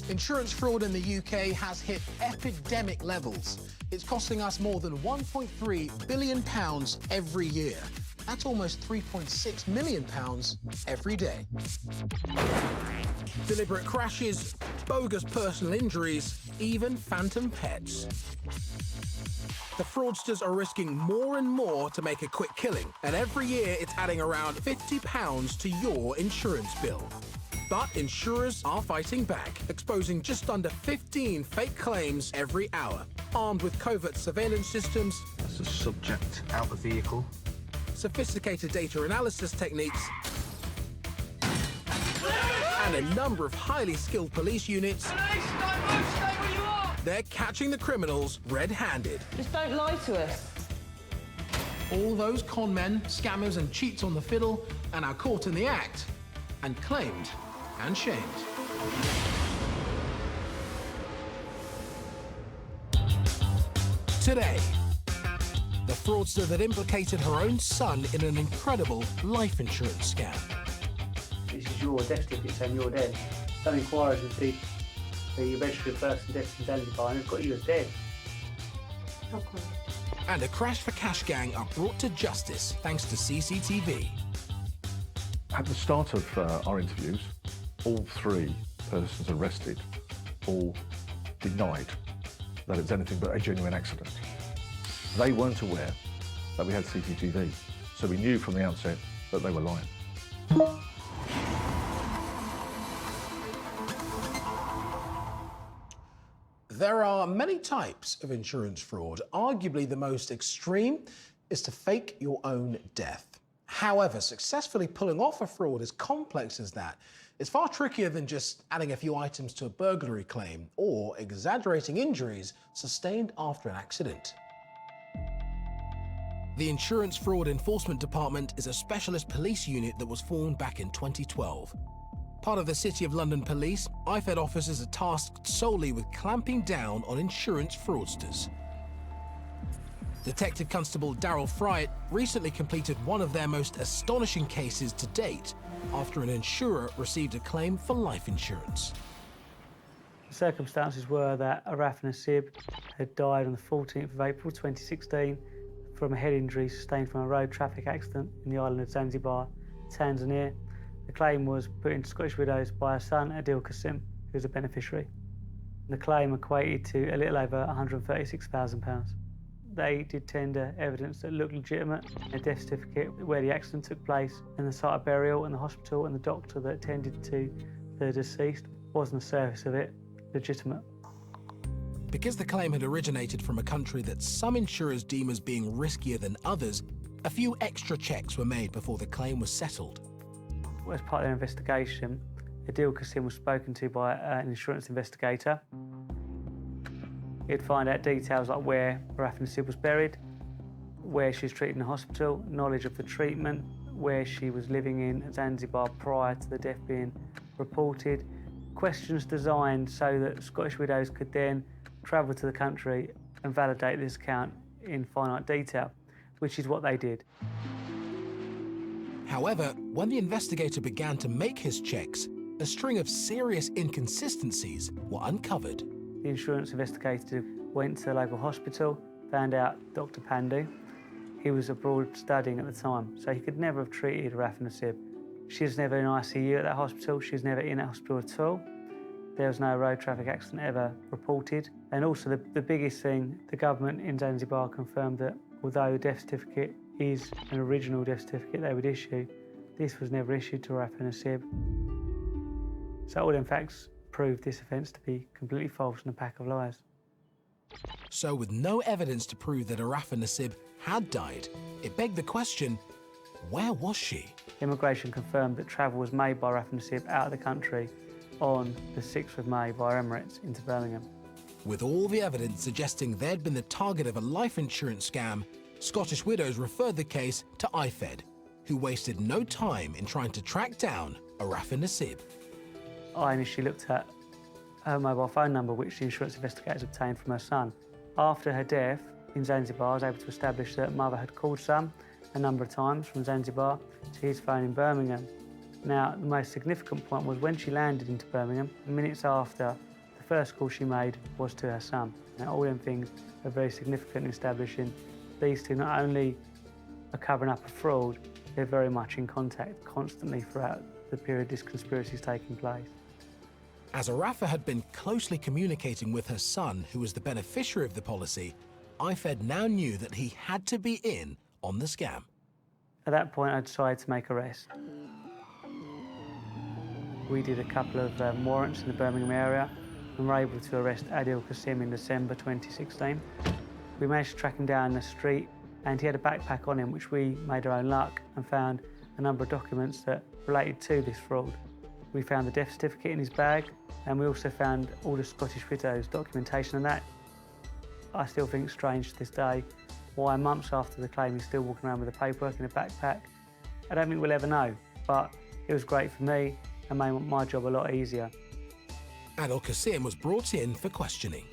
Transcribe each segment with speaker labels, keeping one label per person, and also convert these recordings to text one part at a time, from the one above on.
Speaker 1: Insurance fraud in the UK has hit epidemic levels. It's costing us more than £1.3 billion every year. That's almost £3.6 million every day. Deliberate crashes, bogus personal injuries, even phantom pets. The fraudsters are risking more and more to make a quick killing, and every year it's adding around £50 to your insurance bill. But insurers are fighting back, exposing just under 15 fake claims every hour, armed with covert surveillance systems.
Speaker 2: That's the subject out the vehicle.
Speaker 1: Sophisticated data analysis techniques, and a number of highly skilled police units.
Speaker 3: Police, don't move, stay where you are!
Speaker 1: They're catching the criminals red-handed.
Speaker 4: Just don't lie to us.
Speaker 1: All those con men, scammers and cheats on the fiddle and are caught in the act and claimed and shamed. Today, the fraudster that implicated her own son in an incredible life insurance scam.
Speaker 5: This is your death certificate saying you're dead. Some inquiries with the registered person death in Zanzibar and they've got you as dead.
Speaker 4: Okay.
Speaker 1: And a Crash for Cash gang are brought to justice thanks to CCTV.
Speaker 6: At the start of our interviews, all three persons arrested all denied that it's anything but a genuine accident. They weren't aware that we had CCTV, so we knew from the outset that they were lying.
Speaker 1: There are many types of insurance fraud. Arguably the most extreme is to fake your own death. However, successfully pulling off a fraud as complex as that is far trickier than just adding a few items to a burglary claim or exaggerating injuries sustained after an accident. The Insurance Fraud Enforcement Department is a specialist police unit that was formed back in 2012. Part of the City of London Police, IFED officers are tasked solely with clamping down on insurance fraudsters. Detective Constable Darryl Fryatt recently completed one of their most astonishing cases to date after an insurer received a claim for life insurance.
Speaker 5: The circumstances were that Araf Nasib had died on the 14th of April 2016 from a head injury sustained from a road traffic accident in the island of Zanzibar, Tanzania. The claim was put into Scottish Widows by her son, Adil Qasim, who was a beneficiary. The claim equated to a little over £136,000. They did tender evidence that looked legitimate, a death certificate where the accident took place, and the site of burial and the hospital and the doctor that attended to the deceased was on the surface of it legitimate.
Speaker 1: Because the claim had originated from a country that some insurers deem as being riskier than others, a few extra checks were made before the claim was settled.
Speaker 5: As part of their investigation, Adil Qasim was spoken to by an insurance investigator. He'd find out details like where Araf Nasib was buried, where she was treated in the hospital, knowledge of the treatment, where she was living in Zanzibar prior to the death being reported. Questions designed so that Scottish Widows could then travel to the country and validate this account in finite detail, which is what they did.
Speaker 1: However, when the investigator began to make his checks, a string of serious inconsistencies were uncovered.
Speaker 5: The insurance investigator went to the local hospital, found out Dr. Pandu. He was abroad studying at the time, so he could never have treated Araf Nasib. She was never in ICU at that hospital. She was never in that hospital at all. There was no road traffic accident ever reported. And also the biggest thing, the government in Zanzibar confirmed that although the death certificate is an original death certificate they would issue, this was never issued to Araf Nasib. So all them facts proved this offence to be completely false and a pack of lies.
Speaker 1: So with no evidence to prove that Araf Nasib had died, it begged the question, where was she?
Speaker 5: Immigration confirmed that travel was made by Araf Nasib out of the country on the 6th of May via Emirates into Birmingham.
Speaker 1: With all the evidence suggesting they'd been the target of a life insurance scam, Scottish Widows referred the case to IFED, who wasted no time in trying to track down Araf Nasib.
Speaker 5: I initially looked at her mobile phone number, which the insurance investigators obtained from her son. After her death in Zanzibar, I was able to establish that mother had called son a number of times from Zanzibar to his phone in Birmingham. Now, the most significant point was when she landed into Birmingham, minutes after first call she made was to her son. Now, all them things are very significant in establishing these two not only are covering up a fraud, they're very much in contact constantly throughout the period this conspiracy is taking place.
Speaker 1: As Arafa had been closely communicating with her son, who was the beneficiary of the policy, IFED now knew that he had to be in on the scam.
Speaker 5: At that point, I decided to make arrests. We did a couple of warrants in the Birmingham area and were able to arrest Adil Qasim in December 2016. We managed to track him down the street, and he had a backpack on him which we made our own luck and found a number of documents that related to this fraud. We found the death certificate in his bag, and we also found all the Scottish Widows documentation, and that I still think strange to this day. Why months after the claim he's still walking around with the paperwork in a backpack, I don't think we'll ever know, but it was great for me and made my job a lot easier.
Speaker 1: Adil Qasim was brought in for questioning.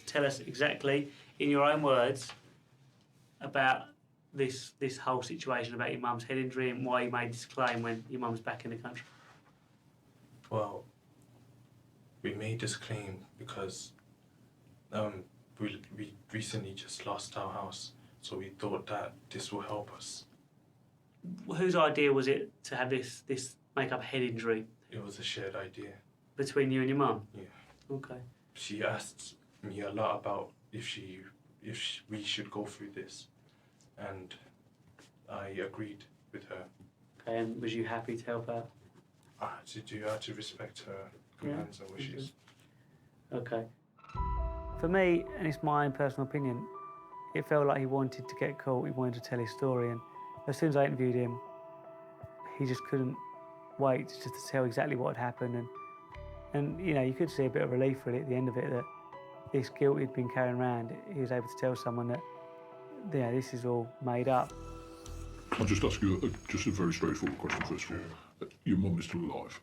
Speaker 5: Tell us exactly, in your own words, about this whole situation about your mum's head injury and why you made this claim when your mum's back in the country.
Speaker 7: Well, we made this claim because we recently just lost our house, so we thought that this will help us.
Speaker 5: Whose idea was it to have this make up a head injury?
Speaker 7: It was a shared idea.
Speaker 5: Between you and your mum?
Speaker 7: Yeah.
Speaker 5: Okay.
Speaker 7: She asked me a lot about if we should go through this, and I agreed with her.
Speaker 5: Okay, and was you happy to help out?
Speaker 7: I had to respect her commands and wishes.
Speaker 5: Okay. For me, and it's my own personal opinion, it felt like he wanted to get caught, he wanted to tell his story, and as soon as I interviewed him, he just couldn't wait just to tell exactly what had happened, and you know, you could see a bit of relief really at the end of it, that this guilt he'd been carrying around, he was able to tell someone that, yeah, this is all made up.
Speaker 8: I'll just ask you just a very straightforward question first of all. Your mum is still alive?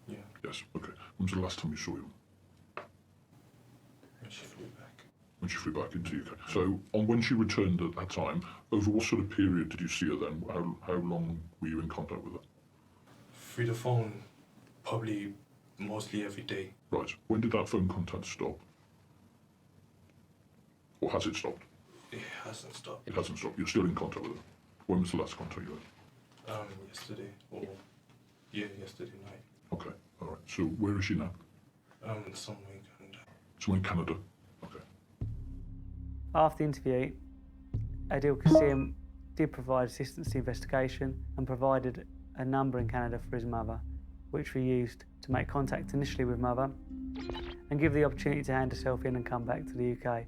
Speaker 7: Yeah.
Speaker 8: Yes, okay. When was the last time you saw your mum?
Speaker 7: When she flew back.
Speaker 8: When she flew back into the UK. So, when she returned at that time, over what sort of period did you see her then? How long were you in contact with her?
Speaker 7: Through the phone, probably mostly every day.
Speaker 8: Right. When did that phone contact stop? Or has it stopped?
Speaker 7: It hasn't stopped.
Speaker 8: It hasn't stopped. You're still in contact with her. When was the last contact you had?
Speaker 7: Yesterday. Or, yeah, yesterday night.
Speaker 8: Okay, all right. So where is she now?
Speaker 7: Somewhere in Canada.
Speaker 8: Somewhere in Canada. Okay.
Speaker 5: After the interview, Adil Qasim did provide assistance to the investigation and provided a number in Canada for his mother, which we used to make contact initially with mother and give the opportunity to hand herself in and come back to the UK.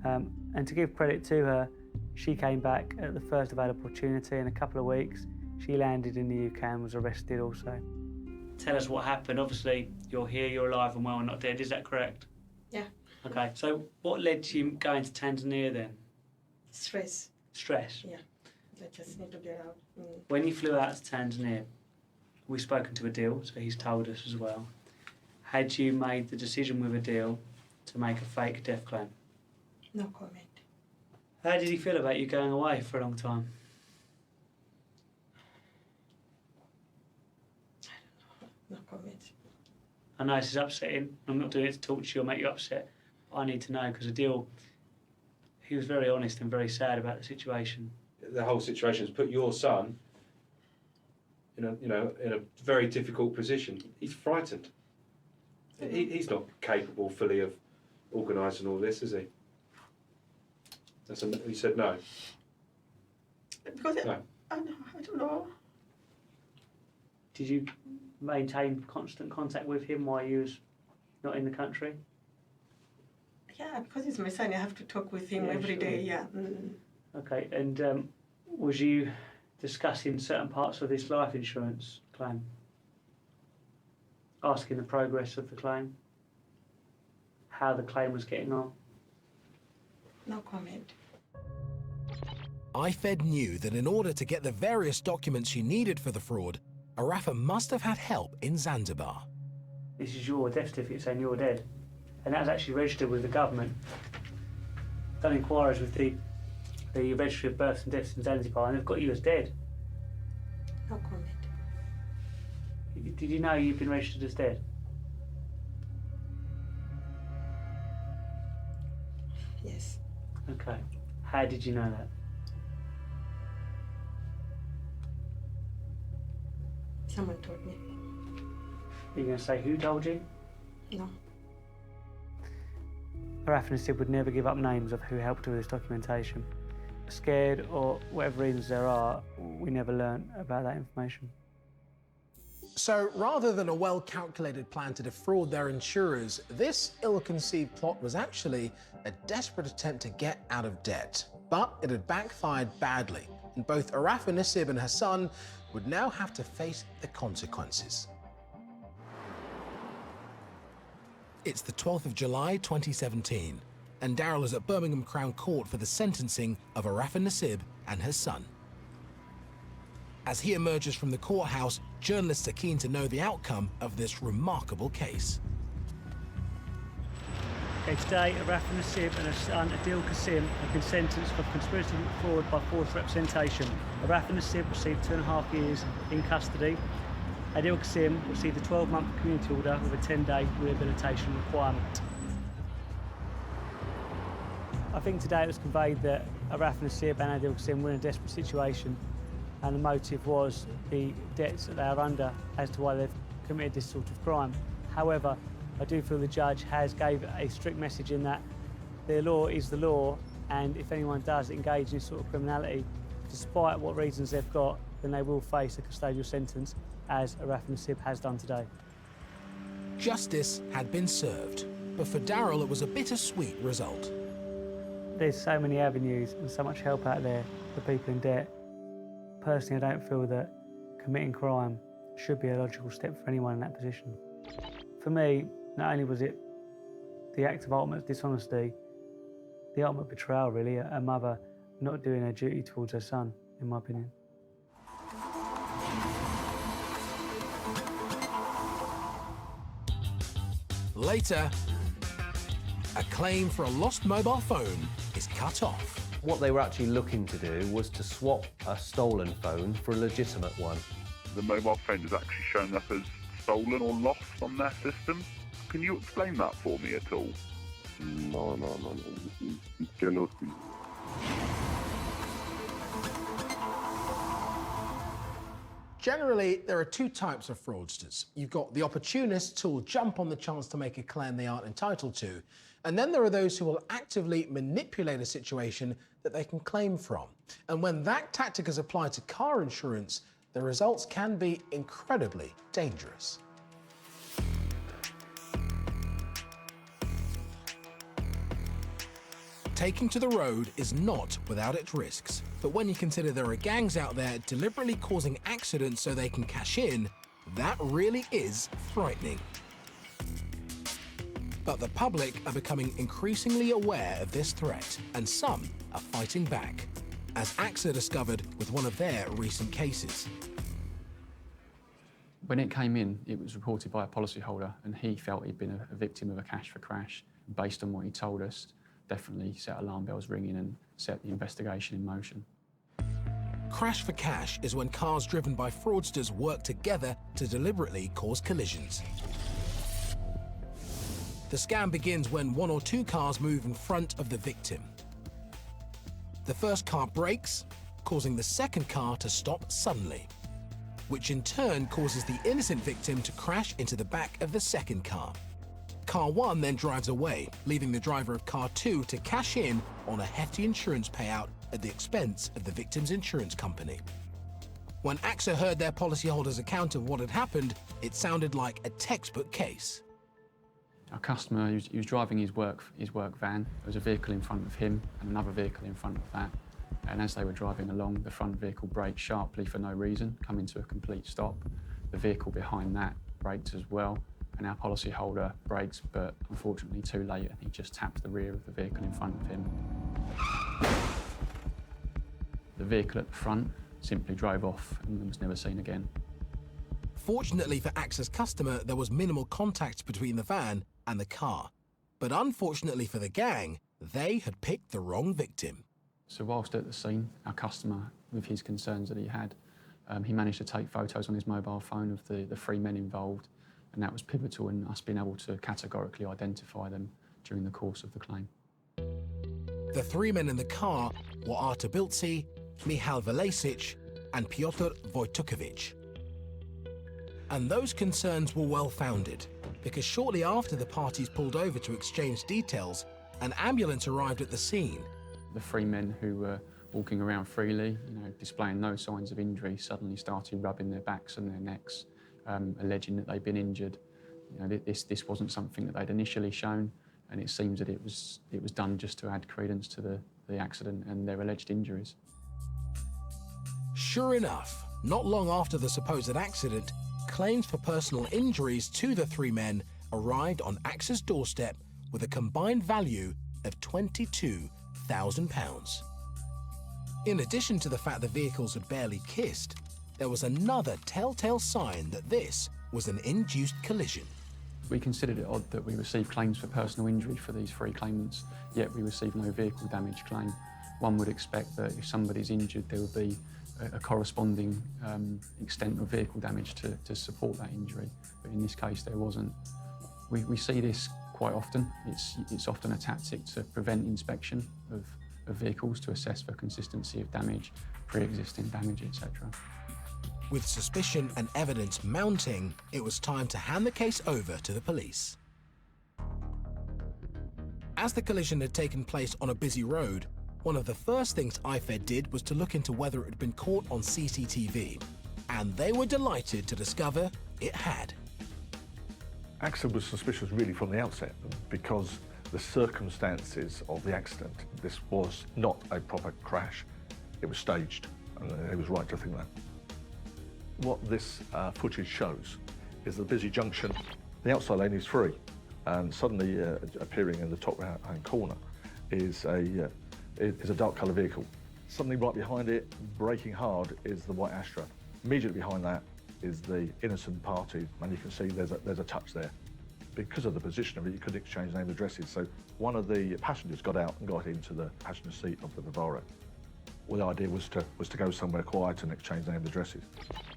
Speaker 5: And to give credit to her, she came back at the first available opportunity. In a couple of weeks, she landed in the UK and was arrested also. Tell us what happened. Obviously, you're here, you're alive and well and not dead. Is that correct?
Speaker 4: Yeah.
Speaker 5: Okay, so what led to you going to Tanzania then?
Speaker 4: Stress.
Speaker 5: Stress?
Speaker 4: Yeah. I just need to get out.
Speaker 5: When you flew out to Tanzania, we've spoken to Adil, so he's told us as well. Had you made the decision with Adil to make a fake death claim?
Speaker 4: No comment.
Speaker 5: How did he feel about you going away for a long time?
Speaker 4: I don't know. No comment.
Speaker 5: I know this is upsetting. I'm not doing it to talk to you or make you upset. I need to know because Adil, he was very honest and very sad about the situation.
Speaker 9: The whole situation has put your son in a very difficult position. He's frightened. He's not capable fully of organising all this, is he? He said no.
Speaker 4: Because
Speaker 9: No.
Speaker 4: I don't know.
Speaker 5: Did you maintain constant contact with him while you was not in the country?
Speaker 4: Yeah, because he's my son, I have to talk with him
Speaker 5: Yeah,
Speaker 4: every
Speaker 5: sure.
Speaker 4: day. Yeah.
Speaker 5: Okay, and was you discussing certain parts of this life insurance claim? Asking the progress of the claim? How the claim was getting on?
Speaker 4: No comment.
Speaker 1: IFED knew that in order to get the various documents she needed for the fraud, Arafa must have had help in Zanzibar.
Speaker 5: This is your death certificate saying you're dead. And that was actually registered with the government. Done inquiries with the Registry of Births and Deaths in Zanzibar, and they've got you as dead.
Speaker 4: No comment.
Speaker 5: Did you know you've been registered as dead? Okay. How did you know that?
Speaker 4: Someone told me.
Speaker 5: Are you going to say who told you?
Speaker 4: No.
Speaker 5: Araf and Sib would never give up names of who helped with this documentation. Scared or whatever reasons there are, we never learnt about that information.
Speaker 1: So rather than a well-calculated plan to defraud their insurers, this ill-conceived plot was actually a desperate attempt to get out of debt. But it had backfired badly, and both Araf and Nasib and Hassan would now have to face the consequences. It's the 12th of July 2017, and Daryl is at Birmingham Crown Court for the sentencing of Araf and Nasib and Hassan. As he emerges from the courthouse, journalists are keen to know the outcome of this remarkable case.
Speaker 5: Okay, today, Araf and Nasib and her son, Adil Qasim, have been sentenced for conspiracy to fraud by false representation. Araf and Nasib received 2.5 years in custody. Adil Qasim received a 12-month community order with a 10-day rehabilitation requirement. I think today it was conveyed that Araf and Nasib and Adil Qasim were in a desperate situation, and the motive was the debts that they are under as to why they've committed this sort of crime. However, I do feel the judge has gave a strict message in that the law is the law, and if anyone does engage in this sort of criminality, despite what reasons they've got, then they will face a custodial sentence, as Araf and Nasib has done today.
Speaker 1: Justice had been served, but for Daryl it was a bittersweet result.
Speaker 5: There's so many avenues and so much help out there for people in debt. Personally, I don't feel that committing crime should be a logical step for anyone in that position. For me, not only was it the act of ultimate dishonesty, the ultimate betrayal, really, a mother not doing her duty towards her son, in my opinion.
Speaker 1: Later, a claim for a lost mobile phone is cut off.
Speaker 10: What they were actually looking to do was to swap a stolen phone for a legitimate one.
Speaker 11: The mobile phone is actually showing up as stolen or lost on their system. Can you explain that for me at all?
Speaker 12: No. It cannot be.
Speaker 1: Generally, there are two types of fraudsters. You've got the opportunists who will jump on the chance to make a claim they aren't entitled to, and then there are those who will actively manipulate a situation that they can claim from. And when that tactic is applied to car insurance, the results can be incredibly dangerous. Taking to the road is not without its risks, but when you consider there are gangs out there deliberately causing accidents so they can cash in, that really is frightening. But the public are becoming increasingly aware of this threat, and some are fighting back, as AXA discovered with one of their recent cases.
Speaker 13: When it came in, it was reported by a policyholder, and he felt he'd been a victim of a cash for crash. Based on what he told us, definitely set alarm bells ringing and set the investigation in motion.
Speaker 1: Crash for cash is when cars driven by fraudsters work together to deliberately cause collisions. The scam begins when one or two cars move in front of the victim. The first car brakes, causing the second car to stop suddenly, which in turn causes the innocent victim to crash into the back of the second car. Car 1 then drives away, leaving the driver of car 2 to cash in on a hefty insurance payout at the expense of the victim's insurance company. When AXA heard their policyholder's account of what had happened, it sounded like a textbook case.
Speaker 13: Our customer, he was driving his work van. There was a vehicle in front of him and another vehicle in front of that. And as they were driving along, the front vehicle braked sharply for no reason, coming to a complete stop. The vehicle behind that braked as well, and our policyholder brakes, but unfortunately too late, and he just tapped the rear of the vehicle in front of him. The vehicle at the front simply drove off and was never seen again.
Speaker 1: Fortunately for AXA's customer, there was minimal contact between the van and the car. But unfortunately for the gang, they had picked the wrong victim.
Speaker 13: So whilst at the scene, our customer, with his concerns that he had, he managed to take photos on his mobile phone of the three men involved, and that was pivotal in us being able to categorically identify them during the course of the claim.
Speaker 1: The three men in the car were Artur Bilci, Michal Velesic, and Piotr Wojciechowicz. And those concerns were well-founded, because shortly after the parties pulled over to exchange details, an ambulance arrived at the scene.
Speaker 13: The three men who were walking around freely, displaying no signs of injury, suddenly started rubbing their backs and their necks, alleging that they'd been injured. This wasn't something that they'd initially shown, and it seems that it was done just to add credence to the accident and their alleged injuries.
Speaker 1: Sure enough, not long after the supposed accident, claims for personal injuries to the three men arrived on AXA's doorstep with a combined value of £22,000. In addition to the fact the vehicles had barely kissed, there was another telltale sign that this was an induced collision.
Speaker 13: We considered it odd that we received claims for personal injury for these three claimants, yet we received no vehicle damage claim. One would expect that if somebody's injured, there would be a corresponding extent of vehicle damage to support that injury, but in this case there wasn't. We see this quite often. It's often a tactic to prevent inspection of vehicles to assess for consistency of damage, pre-existing damage, etc.
Speaker 1: With suspicion and evidence mounting, it was time to hand the case over to the police. As the collision had taken place on a busy road, one of the first things IFED did was to look into whether it had been caught on CCTV, and they were delighted to discover it had.
Speaker 6: AXA was suspicious really from the outset because the circumstances of the accident, this was not a proper crash, it was staged, and it was right to think that. What this footage shows is the busy junction, the outside lane is free, and suddenly appearing in the top right-hand corner is a dark colour vehicle. Suddenly right behind it, braking hard, is the white Astra. Immediately behind that is the innocent party, and you can see there's a touch there. Because of the position of it, you could exchange name addresses. So one of the passengers got out and got into the passenger seat of the Vivaro. Well, the idea was to go somewhere quiet and exchange name addresses.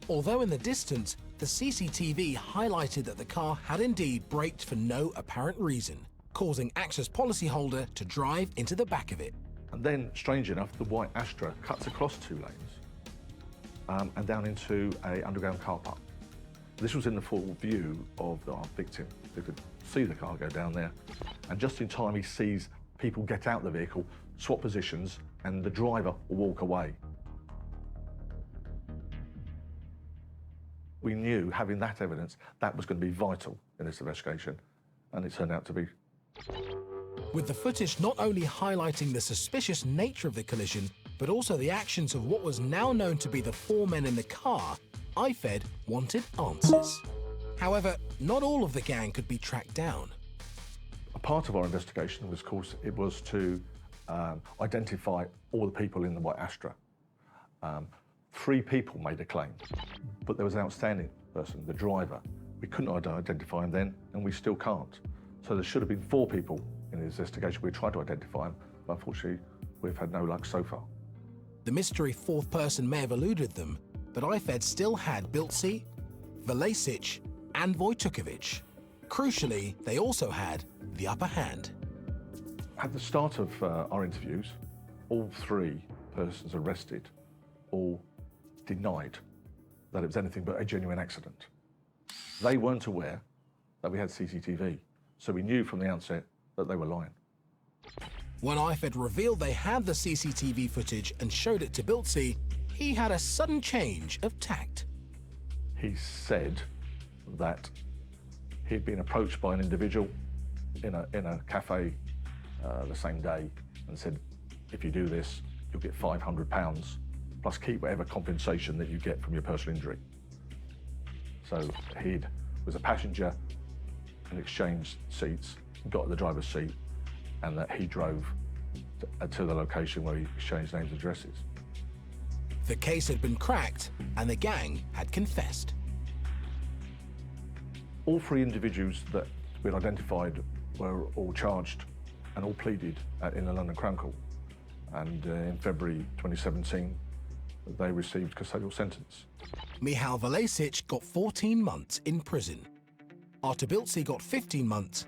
Speaker 1: Although in the distance, the CCTV highlighted that the car had indeed braked for no apparent reason, causing AXA's policyholder to drive into the back of it.
Speaker 6: And then, strange enough, the white Astra cuts across two lanes and down into an underground car park. This was in the full view of our victim. They could see the car go down there. And just in time, he sees people get out of the vehicle, swap positions, and the driver will walk away. We knew, having that evidence, that was going to be vital in this investigation, and it turned out to be.
Speaker 1: With the footage not only highlighting the suspicious nature of the collision, but also the actions of what was now known to be the four men in the car, IFED wanted answers. However, not all of the gang could be tracked down.
Speaker 6: A part of our investigation was, of course, it was to identify all the people in the white Astra. 3 people made a claim, but there was an outstanding person, the driver. We couldn't identify him then, and we still can't. So there should have been 4 people in the investigation. We tried to identify him, but unfortunately, we've had no luck so far.
Speaker 1: The mystery 4th person may have eluded them, but IFED still had Bilci, Velesic, and Wojciechowicz. Crucially, they also had the upper hand.
Speaker 6: At the start of our interviews, all 3 persons arrested all denied that it was anything but a genuine accident. They weren't aware that we had CCTV, so we knew from the outset that they were lying.
Speaker 1: When IFED revealed they had the CCTV footage and showed it to Bilci, he had a sudden change of tact.
Speaker 6: He said that he'd been approached by an individual in a cafe the same day and said, if you do this, you'll get £500 plus keep whatever compensation that you get from your personal injury. So he was a passenger and exchanged seats, got the driver's seat, and that he drove to the location where he exchanged names and addresses.
Speaker 1: The case had been cracked and the gang had confessed.
Speaker 6: All 3 individuals that we'd identified were all charged and all pleaded in the London Crown Court. And in February 2017, they received custodial sentence.
Speaker 1: Michal Velesic got 14 months in prison. Artur Bilci got 15 months,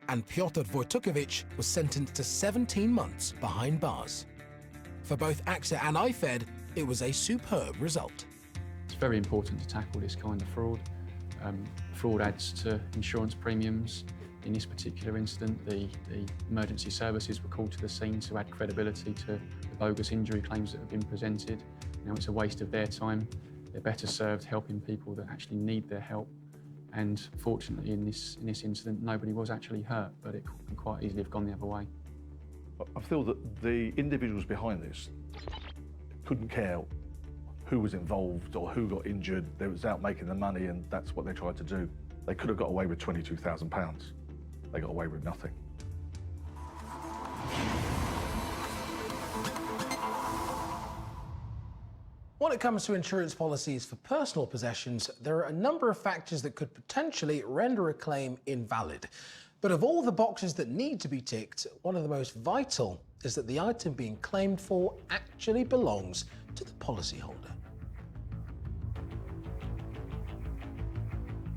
Speaker 1: and Pyotr Wojtukovich was sentenced to 17 months behind bars. For both AXA and IFED, it was a superb result.
Speaker 13: It's very important to tackle this kind of fraud. Fraud adds to insurance premiums. In this particular incident, the emergency services were called to the scene to add credibility to the bogus injury claims that have been presented. It's a waste of their time. They're better served helping people that actually need their help. And fortunately, in this incident, nobody was actually hurt, but it could quite easily have gone the other way.
Speaker 6: I feel that the individuals behind this couldn't care who was involved or who got injured. They was out making the money, and that's what they tried to do. They could have got away with £22,000. They got away with nothing.
Speaker 1: When it comes to insurance policies for personal possessions, there are a number of factors that could potentially render a claim invalid. But of all the boxes that need to be ticked, one of the most vital is that the item being claimed for actually belongs to the policyholder.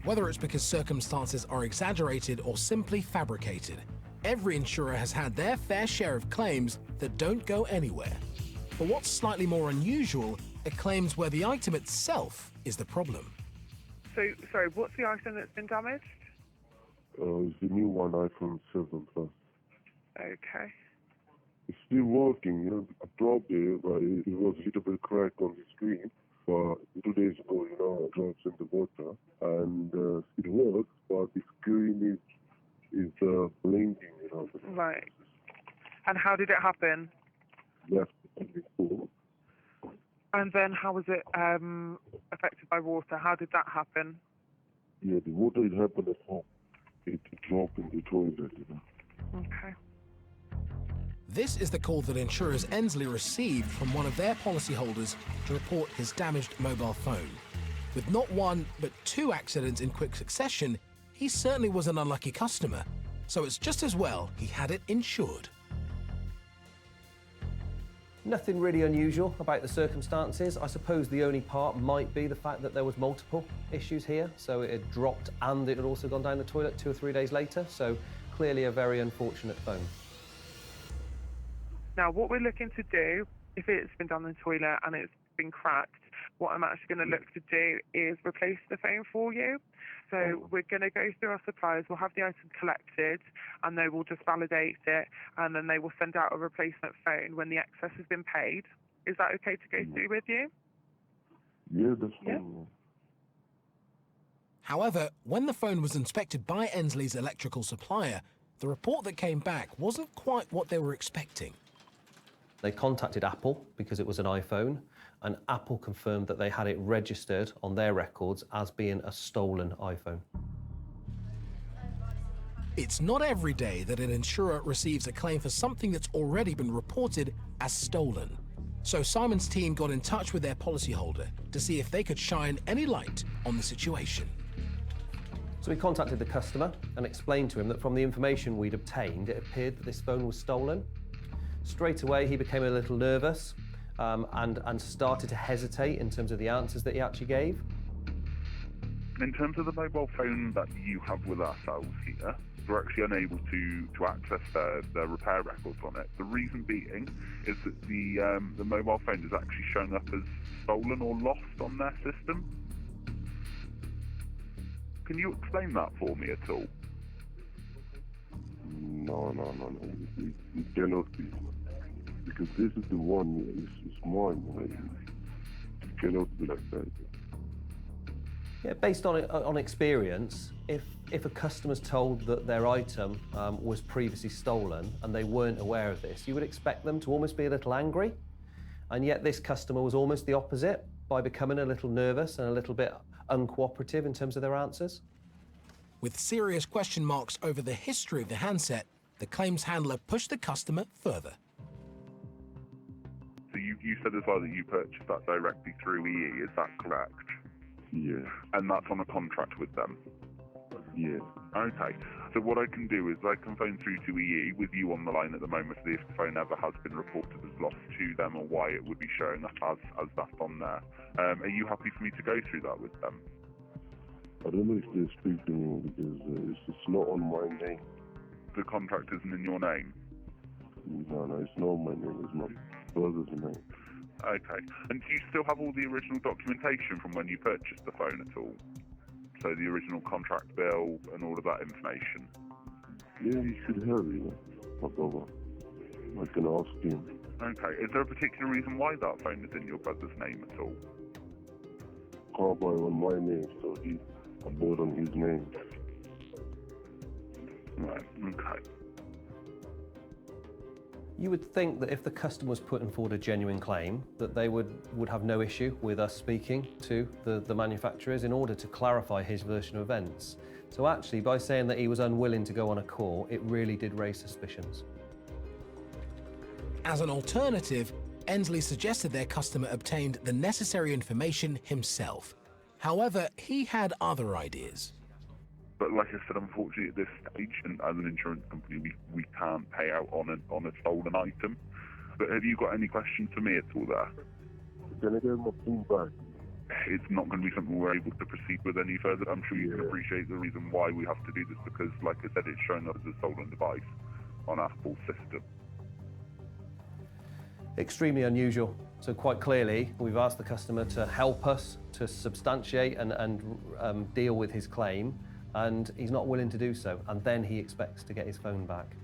Speaker 1: Whether it's because circumstances are exaggerated or simply fabricated, every insurer has had their fair share of claims that don't go anywhere. But what's slightly more unusual are claims where the item itself is the problem.
Speaker 14: So, sorry, what's the item that's been damaged?
Speaker 12: It's the new one, iPhone 7 Plus.
Speaker 14: Okay.
Speaker 12: It's still working, I dropped it, but it was a little bit crack on the screen. But 2 days ago, I dropped in the water, and it works, but the screen is blinking,
Speaker 14: Right. And how did it happen?
Speaker 12: Left before.
Speaker 14: And then how was it affected by water? How did that happen?
Speaker 12: Yeah, the water, it happened at home. It dropped in the toilet,
Speaker 14: Okay.
Speaker 1: This is the call that insurers Ensley received from one of their policyholders to report his damaged mobile phone. With not one, but 2 accidents in quick succession, he certainly was an unlucky customer. So it's just as well he had it insured.
Speaker 10: Nothing really unusual about the circumstances. I suppose the only part might be the fact that there was multiple issues here. So it had dropped and it had also gone down the toilet 2 or 3 days later. So clearly a very unfortunate phone.
Speaker 14: Now, what we're looking to do, if it's been down the toilet and it's been cracked, what I'm actually going to look to do is replace the phone for you. So we're going to go through our suppliers, we'll have the item collected, and they will just validate it, and then they will send out a replacement phone when the excess has been paid. Is that okay to go through with you?
Speaker 12: Yeah, that's fine.
Speaker 1: However, when the phone was inspected by Ensley's electrical supplier, the report that came back wasn't quite what they were expecting.
Speaker 10: They contacted Apple because it was an iPhone, and Apple confirmed that they had it registered on their records as being a stolen iPhone.
Speaker 1: It's not every day that an insurer receives a claim for something that's already been reported as stolen. So Simon's team got in touch with their policyholder to see if they could shine any light on the situation.
Speaker 10: So we contacted the customer and explained to him that from the information we'd obtained, it appeared that this phone was stolen. Straight away, he became a little nervous and started to hesitate in terms of the answers that he actually gave.
Speaker 11: In terms of the mobile phone that you have with ourselves here, we're actually unable to access the repair records on it. The reason being is that the mobile phone is actually showing up as stolen or lost on their system. Can you explain that for me at all?
Speaker 12: No. It cannot be. Because this is the one, it's mine. It cannot be like that.
Speaker 10: Yeah, based on experience, if a customer's told that their item was previously stolen and they weren't aware of this, you would expect them to almost be a little angry. And yet this customer was almost the opposite by becoming a little nervous and a little bit uncooperative in terms of their answers.
Speaker 1: With serious question marks over the history of the handset, the claims handler pushed the customer further.
Speaker 11: So you said as well that you purchased that directly through EE, is that correct?
Speaker 12: Yeah.
Speaker 11: And that's on a contract with them?
Speaker 12: Yeah.
Speaker 11: Okay. So what I can do is I can phone through to EE with you on the line at the moment to see if the phone ever has been reported as lost to them or why it would be showing up as that on there. Are you happy for me to go through that with them?
Speaker 12: I don't know if they speak to me because it's not on my name.
Speaker 11: the contract isn't in your name?
Speaker 12: No, it's not my name, it's my brother's name.
Speaker 11: Okay. And do you still have all the original documentation from when you purchased the phone at all? So the original contract bill and all of that information?
Speaker 12: Yeah, you should have it, my brother. I can ask him.
Speaker 11: Okay. Is there a particular reason why that phone is in your brother's name at all?
Speaker 12: Can't buy on my name, so I bought on his name.
Speaker 11: Right, okay.
Speaker 10: You would think that if the customer was putting forward a genuine claim, that they would have no issue with us speaking to the manufacturers in order to clarify his version of events. So actually, by saying that he was unwilling to go on a call, it really did raise suspicions.
Speaker 1: As an alternative, Ensley suggested their customer obtained the necessary information himself. However, he had other ideas.
Speaker 11: But like I said, unfortunately at this stage, and as an insurance company, we can't pay out on a stolen item. But have you got any questions for me at all there?
Speaker 12: Can I get my phone back?
Speaker 11: It's not going to be something we're able to proceed with any further. I'm sure you can appreciate the reason why we have to do this, because like I said, it's shown up as a stolen device on Apple's system.
Speaker 10: Extremely unusual. So quite clearly, we've asked the customer to help us to substantiate and deal with his claim, and he's not willing to do so, and then he expects to get his phone back.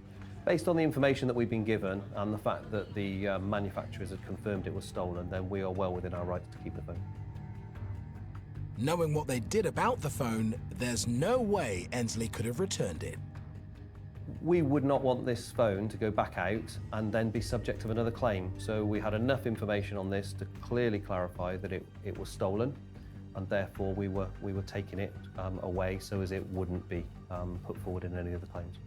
Speaker 10: Based on the information that we've been given and the fact that the manufacturers had confirmed it was stolen, then we are well within our rights to keep the phone.
Speaker 1: Knowing what they did about the phone, there's no way Ensley could have returned it.
Speaker 10: We would not want this phone to go back out and then be subject to another claim. So we had enough information on this to clearly clarify that it was stolen, and therefore we were taking it away so as it wouldn't be put forward in any of the claims.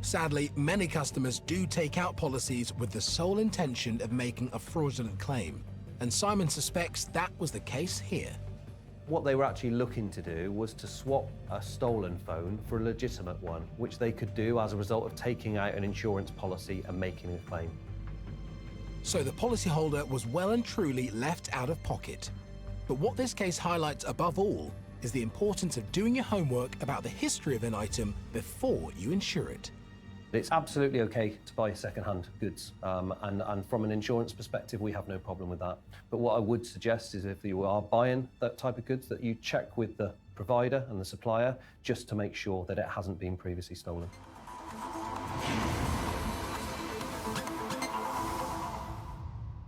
Speaker 1: Sadly, many customers do take out policies with the sole intention of making a fraudulent claim, and Simon suspects that was the case here.
Speaker 10: What they were actually looking to do was to swap a stolen phone for a legitimate one, which they could do as a result of taking out an insurance policy and making a claim.
Speaker 1: So the policyholder was well and truly left out of pocket. But what this case highlights above all is the importance of doing your homework about the history of an item before you insure it.
Speaker 10: It's absolutely okay to buy second-hand goods, and from an insurance perspective, we have no problem with that. But what I would suggest is if you are buying that type of goods, that you check with the provider and the supplier just to make sure that it hasn't been previously stolen.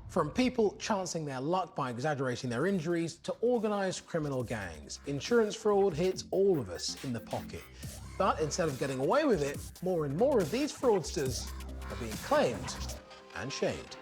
Speaker 1: From people chancing their luck by exaggerating their injuries to organised criminal gangs, insurance fraud hits all of us in the pocket. But instead of getting away with it, more and more of these fraudsters are being claimed and shamed.